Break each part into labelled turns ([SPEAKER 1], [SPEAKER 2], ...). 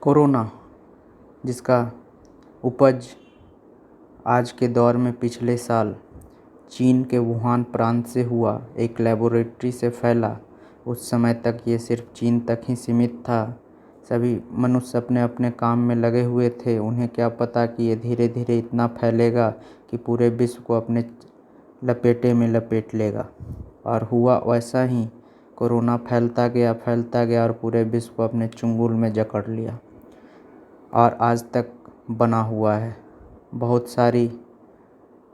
[SPEAKER 1] Corona, जिसका उपज आज के दौर में पिछले साल चीन के वुहान प्रांत से हुआ, एक लेबोरेटरी से फैला। उस समय तक ये सिर्फ चीन तक ही सीमित था। सभी मनुष्य अपने अपने काम में लगे हुए थे। उन्हें क्या पता कि ये धीरे धीरे इतना फैलेगा कि पूरे विश्व को अपने लपेटे में लपेट लेगा। और हुआ वैसा ही। कोरोना फैलता गया और पूरे विश्व को अपने चंगुल में जकड़ लिया और आज तक बना हुआ है। बहुत सारी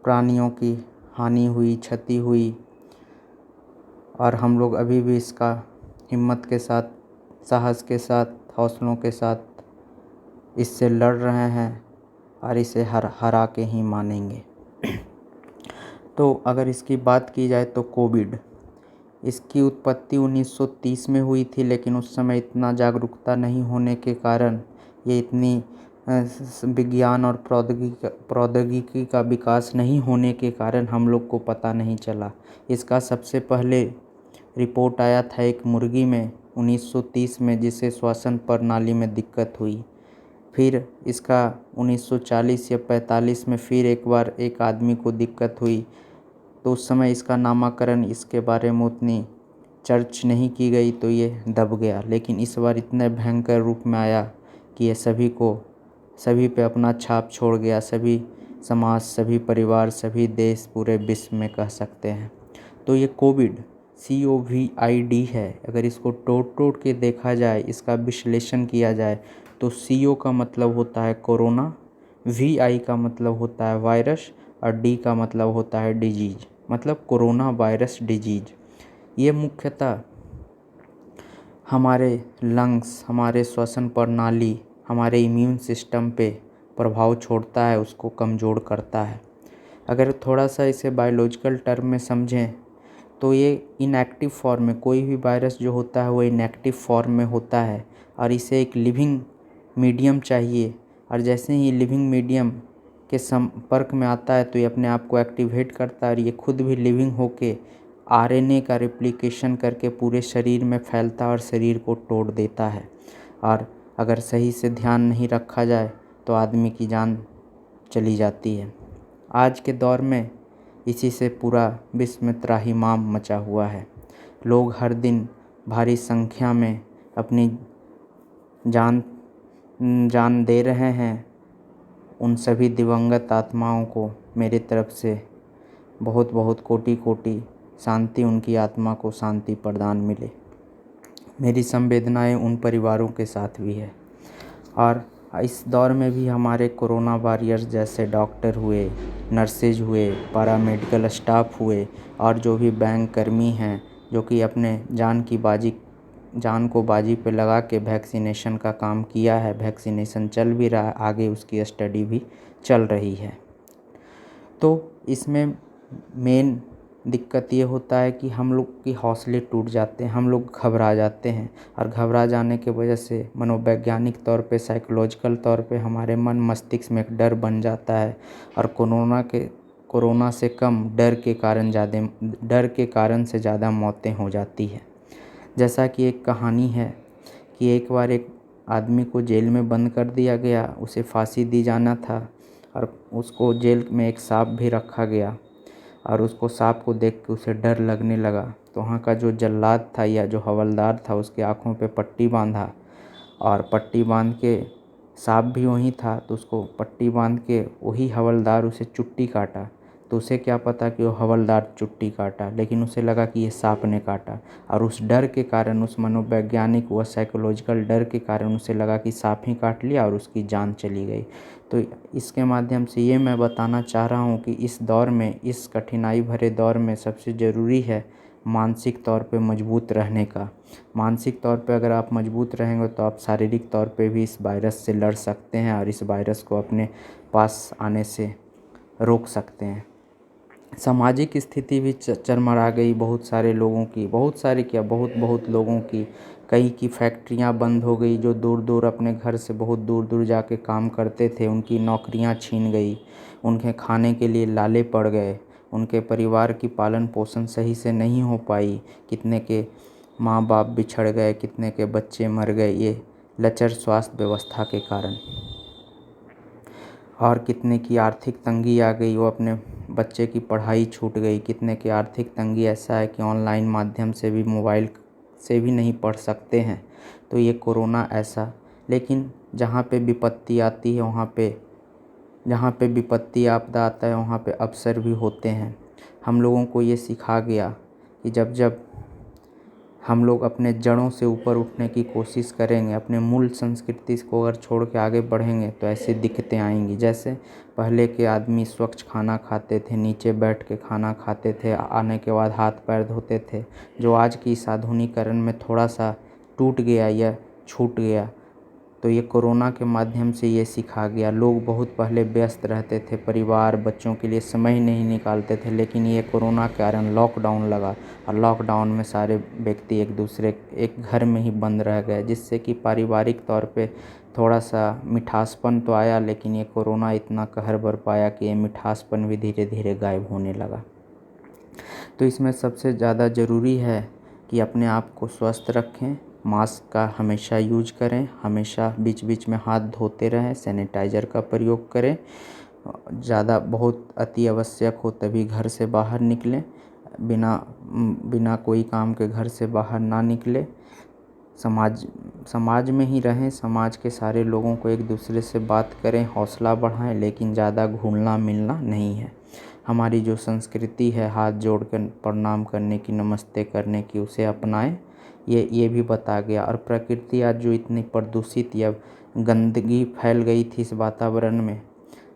[SPEAKER 1] प्राणियों की हानि हुई, क्षति हुई और हम लोग अभी भी इसका हिम्मत के साथ, साहस के साथ, हौसलों के साथ इससे लड़ रहे हैं और इसे हरा के ही मानेंगे। तो अगर इसकी बात की जाए तो कोविड, इसकी उत्पत्ति 1930 में हुई थी, लेकिन उस समय इतना जागरूकता नहीं होने के कारण, ये इतनी विज्ञान और प्रौद्योगिकी का विकास नहीं होने के कारण हम लोग को पता नहीं चला। इसका सबसे पहले रिपोर्ट आया था एक मुर्गी में 1930 में, जिसे श्वसन प्रणाली में दिक्कत हुई। फिर इसका 1940 या 45 में फिर एक बार एक आदमी को दिक्कत हुई, तो उस समय इसका नामकरण, इसके बारे में उतनी चर्च नहीं की गई, तो ये दब गया। लेकिन इस बार इतने भयंकर रूप में आया कि ये सभी पे अपना छाप छोड़ गया। सभी समाज, सभी परिवार, सभी देश, पूरे विश्व में कह सकते हैं। तो ये कोविड COVID है। अगर इसको तोड़ के देखा जाए, इसका विश्लेषण किया जाए, तो CO का मतलब होता है कोरोना, VI का मतलब होता है वायरस और D का मतलब होता है डिजीज, मतलब कोरोना वायरस डिजीज। ये मुख्यतः हमारे लंग्स, हमारे श्वसन प्रणाली, हमारे इम्यून सिस्टम पे प्रभाव छोड़ता है, उसको कमज़ोर करता है। अगर थोड़ा सा इसे बायोलॉजिकल टर्म में समझें तो ये इनएक्टिव फॉर्म में, कोई भी वायरस जो होता है वो इनएक्टिव फॉर्म में होता है और इसे एक लिविंग मीडियम चाहिए। और जैसे ही लिविंग मीडियम के संपर्क में आता है तो ये अपने आप को एक्टिवेट करता है और ये खुद भी लिविंग होके RNA का रेप्लिकेशन करके पूरे शरीर में फैलता है और शरीर को तोड़ देता है। और अगर सही से ध्यान नहीं रखा जाए तो आदमी की जान चली जाती है। आज के दौर में इसी से पूरा विश्व में त्राहिमाम मचा हुआ है। लोग हर दिन भारी संख्या में अपनी जान दे रहे हैं। उन सभी दिवंगत आत्माओं को मेरी तरफ से बहुत बहुत कोटि कोटि शांति, उनकी आत्मा को शांति प्रदान मिले। मेरी संवेदनाएं उन परिवारों के साथ भी है। और इस दौर में भी हमारे कोरोना वॉरियर्स जैसे डॉक्टर हुए, नर्सेज हुए, पैरामेडिकल स्टाफ हुए और जो भी बैंक कर्मी हैं, जो कि अपने जान को बाजी पे लगा के वैक्सीनेशन का काम किया है। वैक्सीनेशन चल भी रहा है, आगे उसकी स्टडी भी चल रही है। तो इसमें मेन दिक्कत ये होता है कि हम लोग के हौसले टूट जाते हैं, हम लोग घबरा जाते हैं और घबरा जाने की वजह से मनोवैज्ञानिक तौर पे, साइकोलॉजिकल तौर पे हमारे मन मस्तिष्क में एक डर बन जाता है। और कोरोना से कम डर के कारण से ज़्यादा मौतें हो जाती है। जैसा कि एक कहानी है कि एक बार एक आदमी को जेल में बंद कर दिया गया, उसे फांसी दी जाना था और उसको जेल में एक सांप भी रखा गया और उसको सांप को देख के उसे डर लगने लगा। तो वहाँ का जो जल्लाद था या जो हवलदार था, उसके आँखों पे पट्टी बांधा और पट्टी बांध के, सांप भी वहीं था तो उसको पट्टी बांध के वही हवलदार उसे चुट्टी काटा। तो उसे क्या पता कि वो हवलदार चुट्टी काटा, लेकिन उसे लगा कि ये सांप ने काटा। और उस डर के कारण, उस मनोवैज्ञानिक व साइकोलॉजिकल डर के कारण उसे लगा कि सांप ही काट लिया और उसकी जान चली गई। तो इसके माध्यम से ये मैं बताना चाह रहा हूँ कि इस दौर में, इस कठिनाई भरे दौर में सबसे ज़रूरी है मानसिक तौर पे मजबूत रहने का। मानसिक तौर पे अगर आप मजबूत रहेंगे तो आप शारीरिक तौर पे भी इस वायरस से लड़ सकते हैं और इस वायरस को अपने पास आने से रोक सकते हैं। सामाजिक स्थिति भी चरमरा गई बहुत सारे लोगों की, बहुत लोगों की। कई की फैक्ट्रियां बंद हो गई, जो दूर दूर अपने घर से बहुत दूर दूर जाके काम करते थे, उनकी नौकरियां छीन गई, उनके खाने के लिए लाले पड़ गए, उनके परिवार की पालन पोषण सही से नहीं हो पाई। कितने के माँ बाप बिछड़ गए, कितने के बच्चे मर गए। ये लचर स्वास्थ्य व्यवस्था के कारण। और कितने की आर्थिक तंगी आ गई, वो अपने बच्चे की पढ़ाई छूट गई। कितने की आर्थिक तंगी ऐसा है कि ऑनलाइन माध्यम से भी, मोबाइल से भी नहीं पढ़ सकते हैं। तो ये कोरोना ऐसा, लेकिन जहाँ पे विपत्ति आती है वहाँ पे, जहाँ पे विपत्ति आपदा आता है वहाँ पे अवसर भी होते हैं। हम लोगों को ये सिखा गया कि जब जब हम लोग अपने जड़ों से ऊपर उठने की कोशिश करेंगे, अपने मूल संस्कृति को अगर छोड़ के आगे बढ़ेंगे तो ऐसी दिक्कतें आएंगी। जैसे पहले के आदमी स्वच्छ खाना खाते थे, नीचे बैठ के खाना खाते थे, आने के बाद हाथ पैर धोते थे, जो आज की इस आधुनिकीकरण में थोड़ा सा टूट गया या छूट गया। तो ये कोरोना के माध्यम से ये सिखा गया। लोग बहुत पहले व्यस्त रहते थे, परिवार बच्चों के लिए समय ही नहीं निकालते थे, लेकिन ये कोरोना के कारण लॉकडाउन लगा और लॉकडाउन में सारे व्यक्ति एक घर में ही बंद रह गए, जिससे कि पारिवारिक तौर पे थोड़ा सा मिठासपन तो आया, लेकिन ये कोरोना इतना कहर बरपाया कि ये मिठासपन भी धीरे धीरे गायब होने लगा। तो इसमें सबसे ज़्यादा ज़रूरी है कि अपने आप को स्वस्थ रखें, मास्क का हमेशा यूज करें, हमेशा बीच बीच में हाथ धोते रहें, सैनिटाइज़र का प्रयोग करें। ज़्यादा बहुत अति आवश्यक हो तभी घर से बाहर निकलें, बिना कोई काम के घर से बाहर ना निकलें। समाज में ही रहें, समाज के सारे लोगों को एक दूसरे से बात करें, हौसला बढ़ाएं, लेकिन ज़्यादा घुलना मिलना नहीं है। हमारी जो संस्कृति है हाथ जोड़कर प्रणाम करने की, नमस्ते करने की, उसे अपनाएं। ये भी बता गया। और प्रकृति आज जो इतनी प्रदूषित या गंदगी फैल गई थी इस वातावरण में,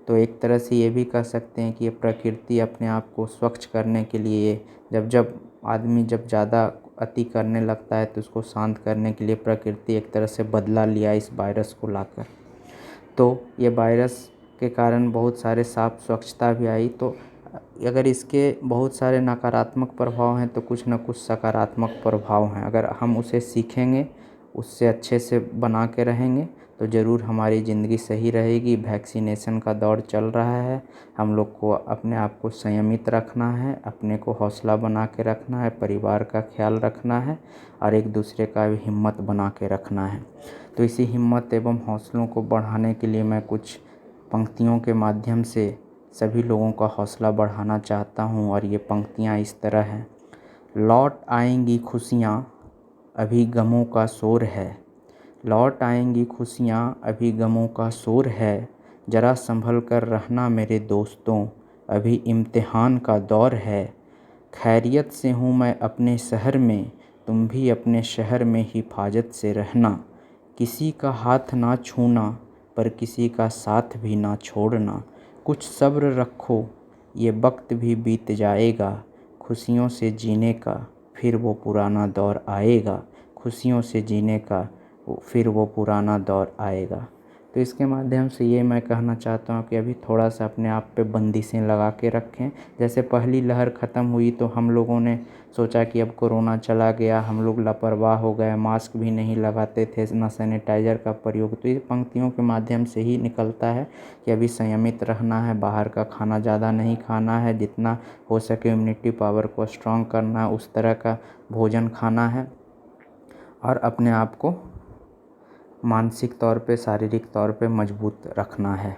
[SPEAKER 1] तो एक तरह से ये भी कह सकते हैं कि ये प्रकृति अपने आप को स्वच्छ करने के लिए, जब आदमी ज़्यादा अति करने लगता है तो उसको शांत करने के लिए प्रकृति एक तरह से बदला लिया इस वायरस को लाकर। तो ये वायरस के कारण बहुत सारे साफ स्वच्छता भी आई। तो अगर इसके बहुत सारे नकारात्मक प्रभाव हैं तो कुछ न कुछ सकारात्मक प्रभाव हैं। अगर हम उसे सीखेंगे, उससे अच्छे से बना के रहेंगे तो ज़रूर हमारी ज़िंदगी सही रहेगी। वैक्सीनेशन का दौर चल रहा है, हम लोग को अपने आप को संयमित रखना है, अपने को हौसला बना के रखना है, परिवार का ख्याल रखना है और एक दूसरे का भी हिम्मत बना के रखना है। तो इसी हिम्मत एवं हौसलों को बढ़ाने के लिए मैं कुछ पंक्तियों के माध्यम से सभी लोगों का हौसला बढ़ाना चाहता हूँ। और ये पंक्तियाँ इस तरह हैं। लौट आएंगी खुशियाँ, अभी गमों का शोर है। लौट आएंगी खुशियाँ, अभी गमों का शोर है। ज़रा संभल कर रहना मेरे दोस्तों, अभी इम्तिहान का दौर है। खैरियत से हूँ मैं अपने शहर में, तुम भी अपने शहर में हिफाजत से रहना। किसी का हाथ ना छूना, पर किसी का साथ भी ना छोड़ना। कुछ सब्र रखो, ये वक्त भी बीत जाएगा। खुशियों से जीने का फिर वो पुराना दौर आएगा। खुशियों से जीने का फिर वो पुराना दौर आएगा। तो इसके माध्यम से ये मैं कहना चाहता हूँ कि अभी थोड़ा सा अपने आप पे बंदिशें लगा के रखें। जैसे पहली लहर ख़त्म हुई तो हम लोगों ने सोचा कि अब कोरोना चला गया, हम लोग लापरवाह हो गए, मास्क भी नहीं लगाते थे, ना सैनिटाइज़र का प्रयोग। तो ये पंक्तियों के माध्यम से ही निकलता है कि अभी संयमित रहना है, बाहर का खाना ज़्यादा नहीं खाना है, जितना हो सके इम्यूनिटी पावर को स्ट्रॉन्ग करना है, उस तरह का भोजन खाना है और अपने आप को मानसिक तौर पे, शारीरिक तौर पे मजबूत रखना है।